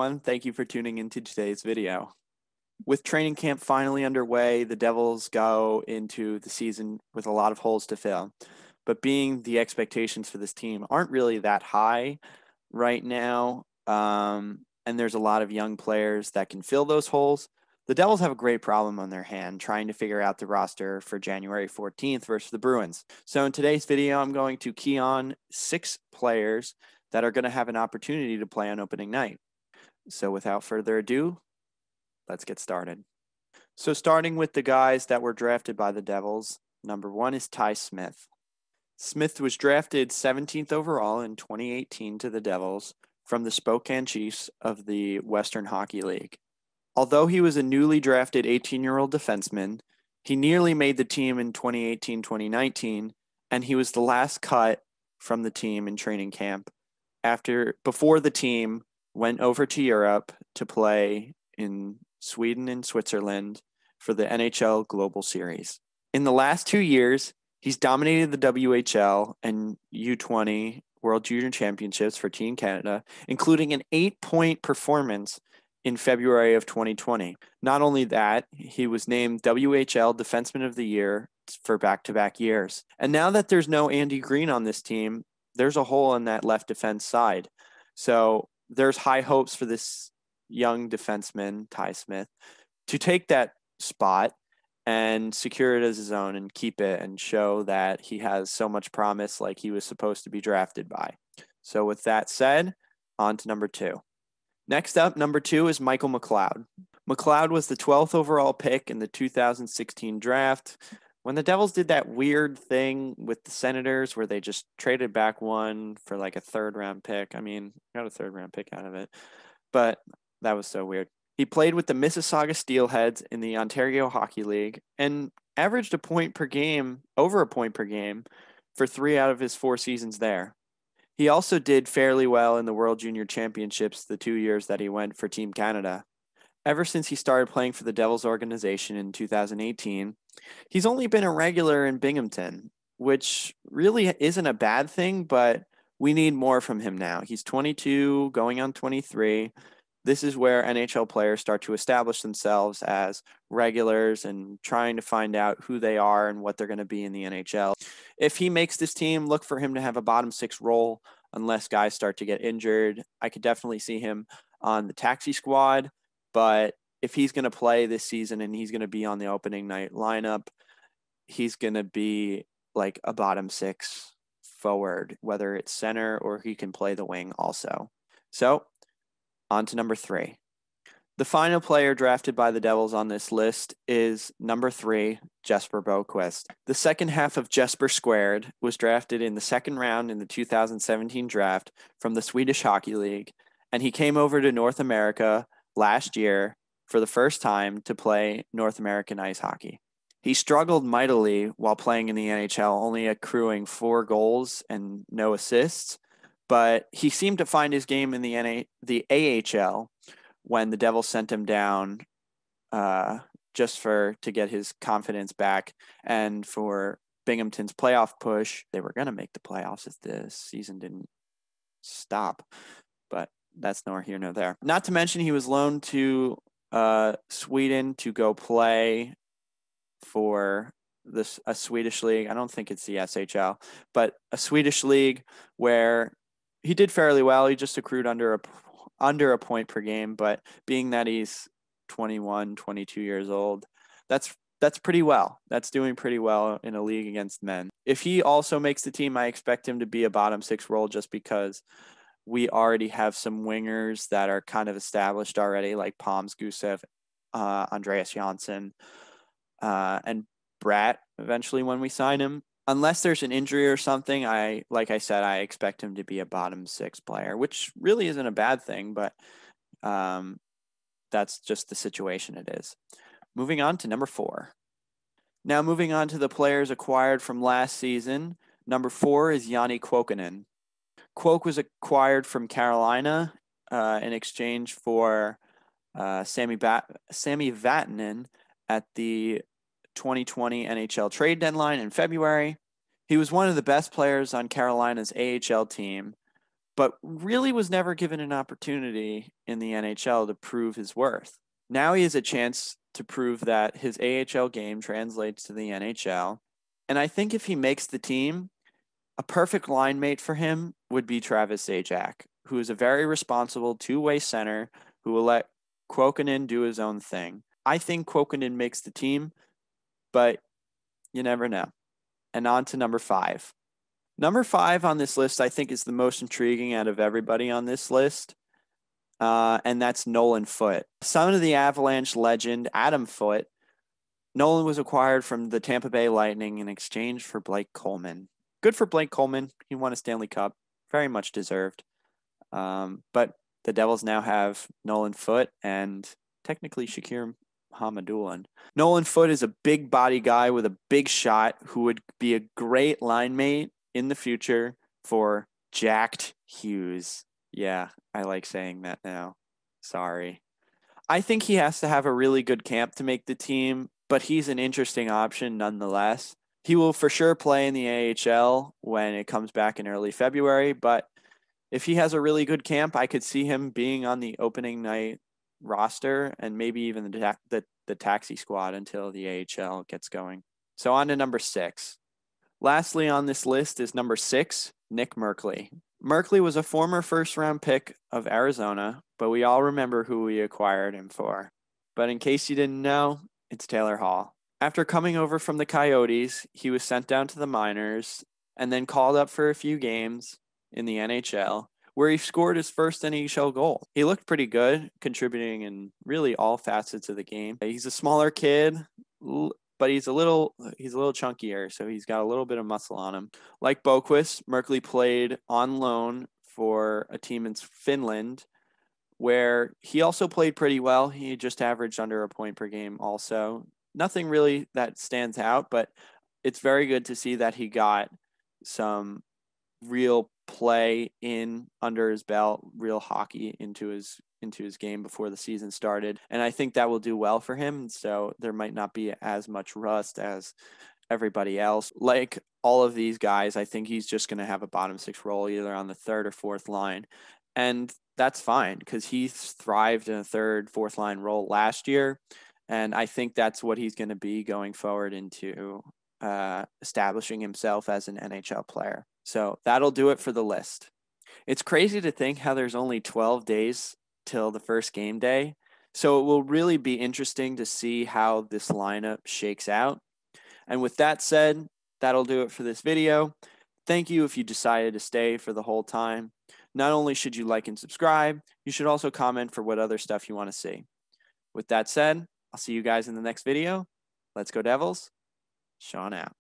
everyone. Thank you for tuning into today's video. With training camp finally underway, the Devils go into the season with a lot of holes to fill. But being the expectations for this team aren't really that high right now, and there's a lot of young players that can fill those holes, the Devils have a great problem on their hand trying to figure out the roster for January 14th versus the Bruins. So in today's video, I'm going to key on 6 players that are going to have an opportunity to play on opening night. So without further ado, let's get started. So starting with the guys that were drafted by the Devils, number 1 is Ty Smith. Smith was drafted 17th overall in 2018 to the Devils from the Spokane Chiefs of the Western Hockey League. Although he was a newly drafted 18-year-old defenseman, he nearly made the team in 2018-2019, and he was the last cut from the team in training camp before the team went over to Europe to play in Sweden and Switzerland for the NHL Global Series. In the last 2 years, he's dominated the WHL and U20 World Junior Championships for Team Canada, including an 8-point performance in February of 2020. Not only that, he was named WHL Defenseman of the Year for back-to-back years. And now that there's no Andy Green on this team, there's a hole in that left defense side. So there's high hopes for this young defenseman, Ty Smith, to take that spot and secure it as his own and keep it and show that he has so much promise like he was supposed to be drafted by. So with that said, on to number 2. Next up, number 2 is Michael Mcleod. Mcleod was the 12th overall pick in the 2016 draft. When the Devils did that weird thing with the Senators where they just traded back one for like a 3rd-round pick. I mean, got a 3rd-round pick out of it, but that was so weird. He played with the Mississauga Steelheads in the Ontario Hockey League and averaged over a point per game for 3 out of his 4 seasons there. He also did fairly well in the World Junior Championships the 2 years that he went for Team Canada. Ever since he started playing for the Devils organization in 2018, he's only been a regular in Binghamton, which really isn't a bad thing, but we need more from him now. He's 22, going on 23. This is where NHL players start to establish themselves as regulars and trying to find out who they are and what they're going to be in the NHL. If he makes this team, look for him to have a bottom 6 role unless guys start to get injured. I could definitely see him on the taxi squad, but if he's going to play this season and he's going to be on the opening night lineup, he's going to be like a bottom 6 forward, whether it's center or he can play the wing also. So on to number 3. The final player drafted by the Devils on this list is number 3, Jesper Beauquest. The second half of Jesper Squared was drafted in the 2nd round in the 2017 draft from the Swedish Hockey League, and he came over to North America last year for the first time to play North American ice hockey. He struggled mightily while playing in the NHL, only accruing 4 goals and no assists, but he seemed to find his game in the AHL when the Devils sent him down just to get his confidence back and for Binghamton's playoff push. They were going to make the playoffs if the season didn't stop, but that's nor here nor there. Not to mention he was loaned to Sweden to go play for a Swedish league. I don't think it's the SHL, but a Swedish league where he did fairly well. He just accrued under a point per game, but being that he's 21, 22 years old, that's pretty well. That's doing pretty well in a league against men. If he also makes the team, I expect him to be a bottom 6 role just because we already have some wingers that are kind of established already, like Palms Gusev, Andreas Janssen, and Bratt eventually when we sign him. Unless there's an injury or something, like I said, I expect him to be a bottom 6 player, which really isn't a bad thing, but that's just the situation it is. Moving on to number 4. Now moving on to the players acquired from last season, number 4 is Jani Kuokkanen. Kuok was acquired from Carolina in exchange for Sami Vatanen at the 2020 NHL trade deadline in February. He was one of the best players on Carolina's AHL team but really was never given an opportunity in the NHL to prove his worth. Now he has a chance to prove that his AHL game translates to the NHL. And I think if he makes the team, a perfect line mate for him would be Travis Zajac, who is a very responsible two-way center who will let Kuokkanen do his own thing. I think Kuokkanen makes the team, but you never know. And on to number 5. Number 5 on this list, I think, is the most intriguing out of everybody on this list, and that's Nolan Foote. Son of the Avalanche legend, Adam Foote. Nolan was acquired from the Tampa Bay Lightning in exchange for Blake Coleman. Good for Blake Coleman. He won a Stanley Cup. Very much deserved. But the Devils now have Nolan Foote and technically Shakir Hamidulin. Nolan Foote is a big body guy with a big shot who would be a great line mate in the future for Jacked Hughes. Yeah, I like saying that now. Sorry. I think he has to have a really good camp to make the team, but he's an interesting option nonetheless. He will for sure play in the AHL when it comes back in early February, but if he has a really good camp, I could see him being on the opening night roster and maybe even the taxi squad until the AHL gets going. So on to number 6. Lastly on this list is number 6, Nick Merkley. Merkley was a former first-round pick of Arizona, but we all remember who we acquired him for. But in case you didn't know, it's Taylor Hall. After coming over from the Coyotes, he was sent down to the minors and then called up for a few games in the NHL, where he scored his first NHL goal. He looked pretty good, contributing in really all facets of the game. He's a smaller kid, but he's a little chunkier, so he's got a little bit of muscle on him. Like Beauquest, Merkley played on loan for a team in Finland, where he also played pretty well. He just averaged under a point per game also. Nothing really that stands out, but it's very good to see that he got some real play in under his belt, real hockey into his game before the season started. And I think that will do well for him. So there might not be as much rust as everybody else. Like all of these guys, I think he's just going to have a bottom 6 role either on the 3rd or 4th line. And that's fine because he thrived in a 3rd, 4th line role last year. And I think that's what he's going to be going forward into establishing himself as an NHL player. So that'll do it for the list. It's crazy to think how there's only 12 days till the first game day. So it will really be interesting to see how this lineup shakes out. And with that said, that'll do it for this video. Thank you if you decided to stay for the whole time. Not only should you like and subscribe, you should also comment for what other stuff you want to see. With that said, I'll see you guys in the next video. Let's go Devils. Sean out.